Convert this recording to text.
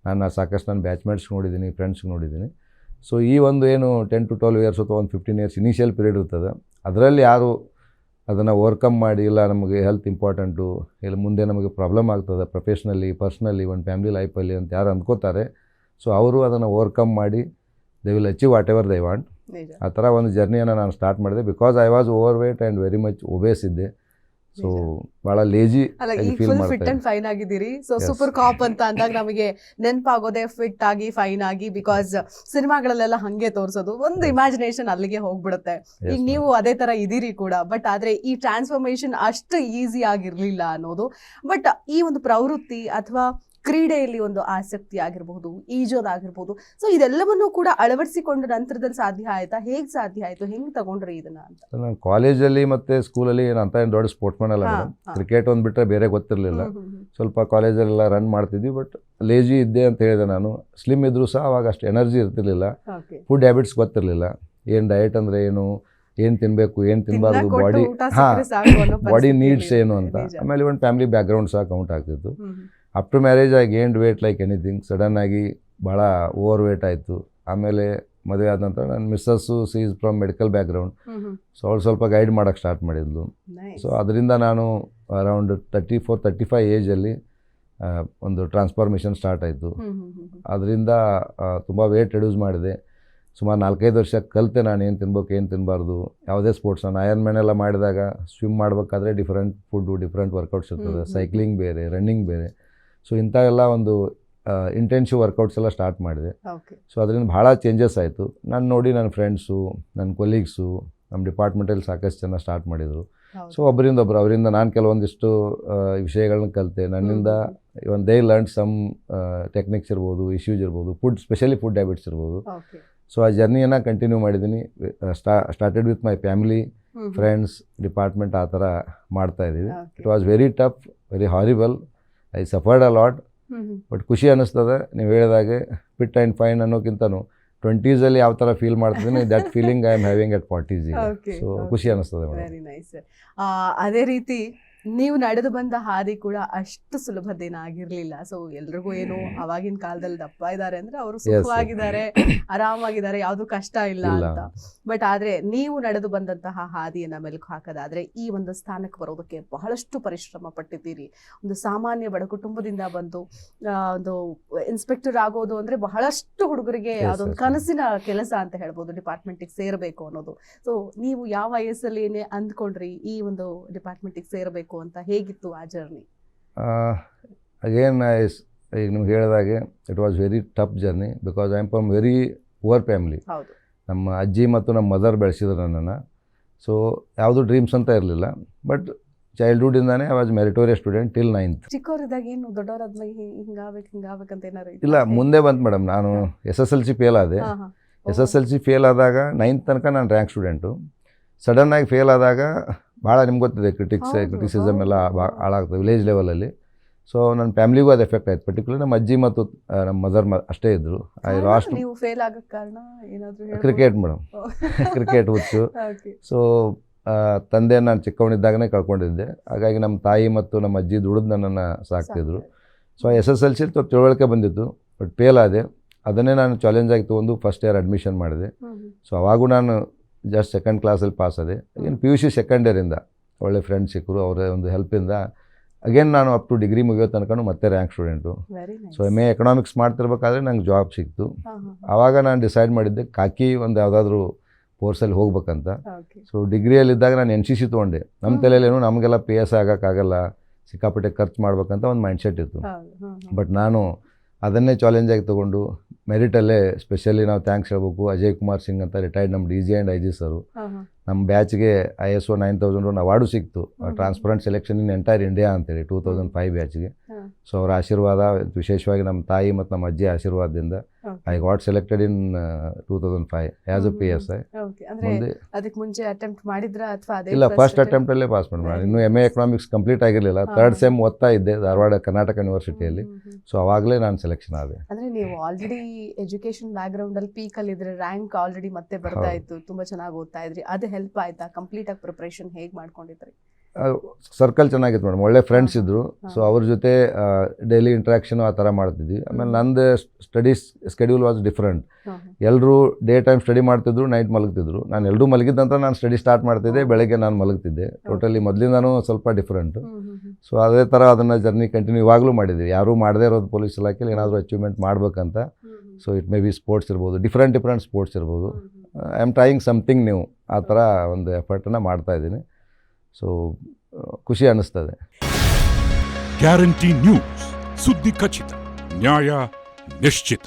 ನಾನು ಸಾಕಷ್ಟು ನನ್ನ ಬ್ಯಾಚ್ಮೇಟ್ಸ್ ನೋಡಿದ್ದೀನಿ, ಫ್ರೆಂಡ್ಸ್ ನೋಡಿದ್ದೀನಿ. ಸೊ ಈ ಒಂದು ಏನು 10 to 12 ಇಯರ್ಸ್ ಅಥವಾ ಒಂದು 15 ಇಯರ್ಸ್ ಇನಿಷಿಯಲ್ ಪೀರಿಯಡ್ ಇರ್ತದೆ, ಅದರಲ್ಲಿ ಯಾರು ಅದನ್ನು ಓವರ್ಕಮ್ ಮಾಡಿ ಇಲ್ಲ ನಮಗೆ ಹೆಲ್ತ್ ಇಂಪಾರ್ಟೆಂಟು, ಇಲ್ಲ ಮುಂದೆ ನಮಗೆ ಪ್ರಾಬ್ಲಮ್ ಆಗ್ತದೆ ಪ್ರೊಫೆಷ್ನಲಿ, ಪರ್ಸ್ನಲಿ, ಒಂದು ಫ್ಯಾಮಿಲಿ ಲೈಫಲ್ಲಿ ಅಂತ ಯಾರು ಅಂದ್ಕೋತಾರೆ, ಸೊ ಅವರು ಅದನ್ನು ಓವರ್ಕಮ್ ಮಾಡಿ they will achieve what ever they want. ಆ ಥರ ಒಂದು ಜರ್ನಿಯನ್ನು ನಾನು ಸ್ಟಾರ್ಟ್ ಮಾಡಿದೆ. Because I was over wait and very much obeys ಇದ್ದೆ. ಸೊ ಭಾಳ ಲೇಜಿ ಫೀಲ್ ಮಾಡ್ತಾ ಫಿಟ್ ಅಂಡ್ ಫೈನ್ ಆಗಿದ್ದೀರಿ. ಸೊ ಸೂಪರ್ ಕಾಪ್ ಅಂತ ಅಂದಾಗ ನಮಗೆ ನೆನಪಾಗೋದೆ ಫಿಟ್ ಆಗಿ ಫೈನ್ ಆಗಿ, ಬಿಕಾಸ್ ಸಿನಿಮಾಗಳಲ್ಲೆಲ್ಲ ಹಂಗೆ ತೋರಿಸೋದು, ಒಂದು ಇಮ್ಯಾಜಿನೇಷನ್ ಅಲ್ಲಿಗೆ ಹೋಗ್ಬಿಡುತ್ತೆ. ಈಗ ನೀವು ಅದೇ ತರ ಇದೀರಿ ಕೂಡ, ಬಟ್ ಆದ್ರೆ ಈ ಟ್ರಾನ್ಸ್ಫಾರ್ಮೇಶನ್ ಅಷ್ಟು ಈಸಿ ಆಗಿರ್ಲಿಲ್ಲ ಅನ್ನೋದು. ಬಟ್ ಈ ಒಂದು ಪ್ರವೃತ್ತಿ ಅಥವಾ ಕ್ರೀಡೆಯಲ್ಲಿ ಒಂದು ಆಸಕ್ತಿ ಆಗಿರಬಹುದು, ಈಜೋದಾಗಿರ್ಬೋದು, ಸೊ ಇದೆಲ್ಲವನ್ನೂ ಕೂಡ ಅಳವಡಿಸಿಕೊಂಡ ನಂತರದಲ್ಲಿ ಸಾಧ್ಯ ಆಯ್ತಾ? ಹೇಗೆ ಸಾಧ್ಯ ಆಯ್ತು, ಹೆಂಗೆ ತಗೊಂಡ್ರಿ ಇದನ್ನ ಅಂತ? ನಾನು ಕಾಲೇಜಲ್ಲಿ ಮತ್ತು ಸ್ಕೂಲಲ್ಲಿ ಅಂತ ಏನು ದೊಡ್ಡ ಸ್ಪೋರ್ಟ್ಸ್ಮನ್ ಅಲ್ಲ ಮೇಡಮ್. ಕ್ರಿಕೆಟ್ ಒಂದು ಬಿಟ್ಟರೆ ಬೇರೆ ಗೊತ್ತಿರಲಿಲ್ಲ. ಸ್ವಲ್ಪ ಕಾಲೇಜಲ್ಲೆಲ್ಲ ರನ್ ಮಾಡ್ತಿದ್ವಿ, ಬಟ್ ಲೇಜಿ ಇದ್ದೆ ಅಂತ ಹೇಳಿದೆ ನಾನು. ಸ್ಲಿಮ್ ಇದ್ರೂ ಸಹ ಅವಾಗ ಅಷ್ಟು ಎನರ್ಜಿ ಇರ್ತಿರ್ಲಿಲ್ಲ. ಫುಡ್ ಹ್ಯಾಬಿಟ್ಸ್ ಗೊತ್ತಿರಲಿಲ್ಲ, ಏನು ಡಯಟ್ ಅಂದರೆ ಏನು, ಏನು ತಿನ್ನಬೇಕು, ಏನು ತಿನ್ನಬಾರ್ದು, ಬಾಡಿ ನೀಡ್ಸ್ ಏನು ಅಂತ. ಆಮೇಲೆ ಒಂದು ಫ್ಯಾಮಿಲಿ ಬ್ಯಾಕ್ಗ್ರೌಂಡ್ ಸಹ ಕೌಂಟ್ ಆಗ್ತಿತ್ತು. After marriage I gained weight like anything. ಸಡನ್ನಾಗಿ ಭಾಳ ಓವರ್ ವೇಟ್ ಆಯಿತು. ಆಮೇಲೆ ಮದುವೆ ಆದ ನಂತರ ನನ್ನ missus C is from medical background. So ಅವಳು ಸ್ವಲ್ಪ ಗೈಡ್ ಮಾಡೋಕ್ಕೆ ಸ್ಟಾರ್ಟ್ ಮಾಡಿದ್ಲು. ಸೊ ಅದರಿಂದ ನಾನು ಅರೌಂಡ್ 34-35 ಏಜಲ್ಲಿ ಒಂದು ಟ್ರಾನ್ಸ್ಫಾರ್ಮೇಷನ್ ಸ್ಟಾರ್ಟ್ ಆಯಿತು. ಅದರಿಂದ ತುಂಬ ವೇಟ್ ರಿಡ್ಯೂಸ್ ಮಾಡಿದೆ. ಸುಮಾರು 4-5 ವರ್ಷ ಕಲಿತೆ ನಾನು ಏನು ತಿನ್ಬೇಕು, ಏನು ತಿನ್ನಬಾರ್ದು. ಯಾವುದೇ ಸ್ಪೋರ್ಟ್ಸ್ ನಾನು ಐರನ್ ಮ್ಯಾನ್ ಎಲ್ಲ ಮಾಡಿದಾಗ ಸ್ವಿಮ್ ಮಾಡಬೇಕಾದ್ರೆ ಡಿಫ್ರೆಂಟ್ ಫುಡ್ಡು, ಡಿಫ್ರೆಂಟ್ ವರ್ಕೌಟ್ಸ್ ಇರ್ತದೆ. ಸೈಕ್ಲಿಂಗ್ ಬೇರೆ, ರನ್ನಿಂಗ್ ಬೇರೆ. ಸೊ ಇಂಥವೆಲ್ಲ ಒಂದು ಇಂಟೆನ್ಸಿವ್ ವರ್ಕೌಟ್ಸ್ ಎಲ್ಲ ಸ್ಟಾರ್ಟ್ ಮಾಡಿದೆ. ಸೊ ಅದರಿಂದ ಭಾಳ ಚೇಂಜಸ್ ಆಯಿತು. ನಾನು ನೋಡಿ ನನ್ನ ಫ್ರೆಂಡ್ಸು, ನನ್ನ ಕೊಲೀಗ್ಸು, ನಮ್ಮ ಡಿಪಾರ್ಟ್ಮೆಂಟಲ್ಲಿ ಸಾಕಷ್ಟು ಜನ ಸ್ಟಾರ್ಟ್ ಮಾಡಿದರು. ಸೊ ಒಬ್ಬರಿಂದ ಒಬ್ಬರು, ಅವರಿಂದ ನಾನು ಕೆಲವೊಂದಿಷ್ಟು ವಿಷಯಗಳನ್ನ ಕಲಿತೆ. ನನ್ನಿಂದ even they learn some techniques ಇರ್ಬೋದು, ಇಶ್ಯೂಸ್ ಇರ್ಬೋದು, ಸ್ಪೆಷಲಿ ಫುಡ್ ಹ್ಯಾಬಿಟ್ಸ್ ಇರ್ಬೋದು. ಸೊ ಆ ಜರ್ನಿಯನ್ನು ಕಂಟಿನ್ಯೂ ಮಾಡಿದ್ದೀನಿ. Started with my family, friends, department, ಆ ಥರ ಮಾಡ್ತಾಯಿದ್ದೀವಿ. It was very tough, very horrible. I suffered a lot. But ಖುಷಿ ಅನ್ನಿಸ್ತದೆ. ನೀವು ಹೇಳಿದಾಗೆ ಫಿಟ್ ಆ್ಯಂಡ್ ಫೈನ್ ಅನ್ನೋಕ್ಕಿಂತನೂ 20s ಯಾವ ಥರ ಫೀಲ್ ಮಾಡ್ತಿದ್ದೀನಿ, that feeling I am having at 40s. So ಖುಷಿ ಅನ್ನಿಸ್ತದೆ. Very nice. ಅದೇ ರೀತಿ ನೀವು ನಡೆದು ಬಂದ ಹಾದಿ ಕೂಡ ಅಷ್ಟು ಸುಲಭದೇನಾಗಿರ್ಲಿಲ್ಲ. ಸೊ ಎಲ್ರಿಗೂ ಏನು ಅವಾಗಿನ ಕಾಲದಲ್ಲಿ ದಪ್ಪ ಇದ್ದಾರೆ ಅಂದ್ರೆ ಅವರು ಸುಖವಾಗಿದ್ದಾರೆ, ಆರಾಮಾಗಿದ್ದಾರೆ, ಯಾವುದು ಕಷ್ಟ ಇಲ್ಲ ಅಂತ. ಬಟ್ ಆದ್ರೆ ನೀವು ನಡೆದು ಬಂದಂತಹ ಹಾದಿಯನ್ನ ಮೆಲುಕು ಹಾಕೋದಾದ್ರೆ ಈ ಒಂದು ಸ್ಥಾನಕ್ಕೆ ಬರೋದಕ್ಕೆ ಬಹಳಷ್ಟು ಪರಿಶ್ರಮ ಪಟ್ಟಿದ್ದೀರಿ. ಒಂದು ಸಾಮಾನ್ಯ ಬಡ ಕುಟುಂಬದಿಂದ ಬಂದು ಒಂದು ಇನ್ಸ್ಪೆಕ್ಟರ್ ಆಗೋದು ಅಂದ್ರೆ ಬಹಳಷ್ಟು ಹುಡುಗರಿಗೆ ಅದೊಂದು ಕನಸಿನ ಕೆಲಸ ಅಂತ ಹೇಳ್ಬೋದು, ಡಿಪಾರ್ಟ್ಮೆಂಟಿಗೆ ಸೇರಬೇಕು ಅನ್ನೋದು. ಸೊ ನೀವು ಯಾವ ವಯಸ್ಸಲ್ಲಿ ಅಂದ್ಕೊಂಡ್ರಿ ಈ ಒಂದು ಡಿಪಾರ್ಟ್ಮೆಂಟಿಗೆ ಸೇರಬೇಕು ಅಂತ? ಹೇಗಿತ್ತು ಆ ಜರ್ನಿ? ಅಗೇನ್ ಈಗ ನಿಮ್ಗೆ ಹೇಳಿದಾಗೆ it was very tough journey. Because I am from very poor family. ನಮ್ಮ ಅಜ್ಜಿ ಮತ್ತು ನಮ್ಮ ಮದರ್ ಬೆಳೆಸಿದ್ರು ನನ್ನನ್ನು. ಸೊ ಯಾವುದು ಡ್ರೀಮ್ಸ್ ಅಂತ ಇರಲಿಲ್ಲ. ಬಟ್ ಚೈಲ್ಡ್ಹುಡ್ಡಿಂದಾನೇ I was meritorious student till 9th. ಚಿಕ್ಕವರಿದ್ದಾಗ ಏನು ದೊಡ್ಡವರಾದ್ಮೇಲೆ ಹಿಂಗಾಗಬೇಕಂತ ಏನಾರು ಇಲ್ಲ, ಮುಂದೆ ಬಂತು ಮೇಡಮ್. ನಾನು SSLC ಫೇಲ್ ಆದೆ. SSLC ಫೇಲ್ ಆದಾಗ 9th ತನಕ ನಾನು ರ್ಯಾಂಕ್ ಸ್ಟೂಡೆಂಟು. ಸಡನ್ನಾಗಿ ಫೇಲ್ ಆದಾಗ ಭಾಳ ನಿಮ್ಗೆ ಗೊತ್ತಿದೆ, ಕ್ರಿಟಿಸಿಸಮ್ ಎಲ್ಲ ಹಾಳಾಗ್ತದೆ ವಿಲೇಜ್ ಲೆವೆಲಲ್ಲಿ. ಸೊ ನನ್ನ ಫ್ಯಾಮಿಲಿಗೂ ಅದು ಎಫೆಕ್ಟ್ ಆಯ್ತು. ಪರ್ಟಿಕ್ಯುಲರ್ ನಮ್ಮ ಅಜ್ಜಿ ಮತ್ತು ನಮ್ಮ ಮದರ್ ಅಷ್ಟೇ ಇದ್ದರು. I lost cricket madam, cricket ಹುಚ್ಚು. ಸೊ ತಂದೆ ನಾನು ಚಿಕ್ಕವನಿದ್ದಾಗನೇ ಕಳ್ಕೊಂಡಿದ್ದೆ. ಹಾಗಾಗಿ ನಮ್ಮ ತಾಯಿ ಮತ್ತು ನಮ್ಮ ಅಜ್ಜಿ ದುಡಿದು ನನ್ನನ್ನು ಸಾಕ್ತಿದ್ರು. ಸೊ SSLC ತಿಳುವಳಿಕೆ ಬಂದಿತ್ತು. ಬಟ್ ಫೇಲ್ ಆದೆ. ಅದನ್ನೇ ನಾನು ಚಾಲೆಂಜ್ ಆಗಿ ತೊಗೊಂಡು ಫಸ್ಟ್ ಇಯರ್ ಅಡ್ಮಿಷನ್ ಮಾಡಿದೆ. ಸೊ ಅವಾಗೂ ನಾನು ಜಸ್ಟ್ 2nd ಕ್ಲಾಸಲ್ಲಿ ಪಾಸ್ ಆದೆ. ಏನು PUC 2nd ಇಯರಿಂದ ಒಳ್ಳೆ ಫ್ರೆಂಡ್ಸ್ ಸಿಕ್ಕರು. ಅವರ ಒಂದು ಹೆಲ್ಪಿಂದ ಅಗೇನ್ ನಾನು ಅಪ್ ಟು ಡಿಗ್ರಿ ಮುಗಿಯೋ ತನಕ ಮತ್ತೆ rank student. So MA economics ಮಾಡ್ತಿರ್ಬೇಕಾದ್ರೆ ನಂಗೆ ಜಾಬ್ ಸಿಕ್ತು. ಆವಾಗ ನಾನು ಡಿಸೈಡ್ ಮಾಡಿದ್ದೆ ಕಾಕಿ ಒಂದು ಯಾವುದಾದ್ರೂ ಕೋರ್ಸಲ್ಲಿ ಹೋಗ್ಬೇಕಂತ. ಸೊ ಡಿಗ್ರಿಯಲ್ಲಿದ್ದಾಗ ನಾನು NCC ತೊಗೊಂಡೆ. ನಮ್ಮ ತಲೆಯಲ್ಲೇನು ನಮಗೆಲ್ಲ PS ಆಗೋಕ್ಕಾಗಲ್ಲ, ಸಿಕ್ಕಾಪಟ್ಟೆ ಖರ್ಚು ಮಾಡ್ಬೇಕಂತ ಒಂದು ಮೈಂಡ್ಸೆಟ್ ಇತ್ತು. ಬಟ್ ನಾನು ಅದನ್ನೇ ಚಾಲೆಂಜ್ ಆಗಿ ತೊಗೊಂಡು ಮೆರಿಟಲ್ಲೇ ಸ್ಪೆಷಲಿ ನಾವು ಥ್ಯಾಂಕ್ಸ್ ಹೇಳ್ಬೇಕು ಅಜಯ್ ಕುಮಾರ್ ಸಿಂಗ್ ಅಂತ ರಿಟೈರ್ಡ್ ನಮ್ಮ DG ಆ್ಯಂಡ್ IG ಸರು. ನಮ್ಮ ಬ್ಯಾಚ್ಗೆ ISO 9001 ಅವಾರ್ಡು ಸಿಕ್ತು, transparent selection in entire India ಅಂತೇಳಿ 2005 ಬ್ಯಾಚ್ಗೆ. ಸೊ ಅವರ ಆಶೀರ್ವಾದ, ವಿಶೇಷವಾಗಿ ನಮ್ಮ ತಾಯಿ ಮತ್ತು ನಮ್ಮ ಅಜ್ಜಿ ಆಶೀರ್ವಾದದಿಂದ I got selected in 2005 as a PSI. ಮುಂದೆ ಅದಕ್ಕೆ ಮುಂಚೆ ಅಟೆಂಪ್ಟ್ ಮಾಡಿದ್ರ ಅಥವಾ ಇಲ್ಲ, ಫಸ್ಟ್ ಅಟೆಂಪ್ಟಲ್ಲೇ ಪಾಸ್ ಮಾಡಿ. ಇನ್ನೂ MA ಎಕನಾಮಿಕ್ಸ್ ಕಂಪ್ಲೀಟ್ ಆಗಿರಲಿಲ್ಲ. 3rd ಸೆಮ್ ಓದ್ತಾ ಇದ್ದೆ ಧಾರವಾಡ ಕರ್ನಾಟಕ ಯೂನಿವರ್ಸಿಟಿಯಲ್ಲಿ. ಸೊ ಅವಾಗಲೇ ನಾನು ಸೆಲೆಕ್ಷನ್ ಆದೆ. ಅಂದರೆ ನೀವು ಆಲ್ರೆಡಿ ಎಜುಕೇಷನ್ ಬ್ಯಾಕ್ಗ್ರೌಂಡಲ್ಲಿ ಪೀಕಲ್ಲಿ ಇದ್ರೆ, ರ್ಯಾಂಕ್ ಆಲ್ರೆಡಿ ಮತ್ತೆ ಬರ್ತಾ ಇತ್ತು, ತುಂಬ ಚೆನ್ನಾಗಿ ಓದ್ತಾ ಇದ್ರಿ. ಅದು ಹೆಲ್ಪ್ ಆಯ್ತಾ? ಕಂಪ್ಲೀಟಾಗಿ ಪ್ರಿಪ್ರೇಷನ್ ಹೇಗೆ ಮಾಡ್ಕೊಂಡಿದ್ರಿ? ಸರ್ಕಲ್ ಚೆನ್ನಾಗಿತ್ತು ಮೇಡಮ್, ಒಳ್ಳೆ ಫ್ರೆಂಡ್ಸ್ ಇದ್ದರು. ಸೊ ಅವ್ರ ಜೊತೆ ಡೈಲಿ ಇಂಟ್ರ್ಯಾಕ್ಷನು ಆ ಥರ ಮಾಡ್ತಿದ್ವಿ. ಆಮೇಲೆ ನಂದು ಸ್ಟಡೀಸ್ ಸ್ಕೆಡ್ಯೂಲ್ ವಾಸ್ ಡಿಫ್ರೆಂಟ್. ಎಲ್ಲರೂ ಡೇ ಟೈಮ್ ಸ್ಟಡಿ ಮಾಡ್ತಿದ್ರು, ನೈಟ್ ಮಲಗ್ತಿದ್ರು. ನಾನು ಎಲ್ಲರೂ ಮಲಗಿದ ನಂತರ ನಾನು ಸ್ಟಡಿ ಸ್ಟಾರ್ಟ್ ಮಾಡ್ತಿದ್ದೆ, ಬೆಳಗ್ಗೆ ನಾನು ಮಲಗ್ತಿದ್ದೆ. ಟೋಟಲಿ ಮೊದಲಿಂದನೂ ಸ್ವಲ್ಪ ಡಿಫ್ರೆಂಟು. ಸೊ ಅದೇ ಥರ ಅದನ್ನು ಜರ್ನಿ ಕಂಟಿನ್ಯೂ ಇವಾಗಲೂ ಮಾಡಿದ್ವಿ. ಯಾರೂ ಮಾಡದೇ ಇರೋದು ಪೊಲೀಸ್ ಇಲಾಖೆಯಲ್ಲಿ ಏನಾದರೂ ಅಚೀವ್ಮೆಂಟ್ ಮಾಡಬೇಕಂತ. So it may be sports ಇರ್ಬೋದು, ಡಿಫ್ರೆಂಟ್ ಸ್ಪೋರ್ಟ್ಸ್ ಇರ್ಬೋದು. I am trying something new, ಆ ಥರ ಒಂದು ಎಫರ್ಟನ್ನು ಮಾಡ್ತಾಯಿದ್ದೀನಿ. ಸೊ ಖುಷಿ ಅನ್ನಿಸ್ತದೆ. ಗ್ಯಾರಂಟಿ ನ್ಯೂಸ್, ಸುದ್ದಿ ಖಚಿತ, ನ್ಯಾಯ ನಿಶ್ಚಿತ.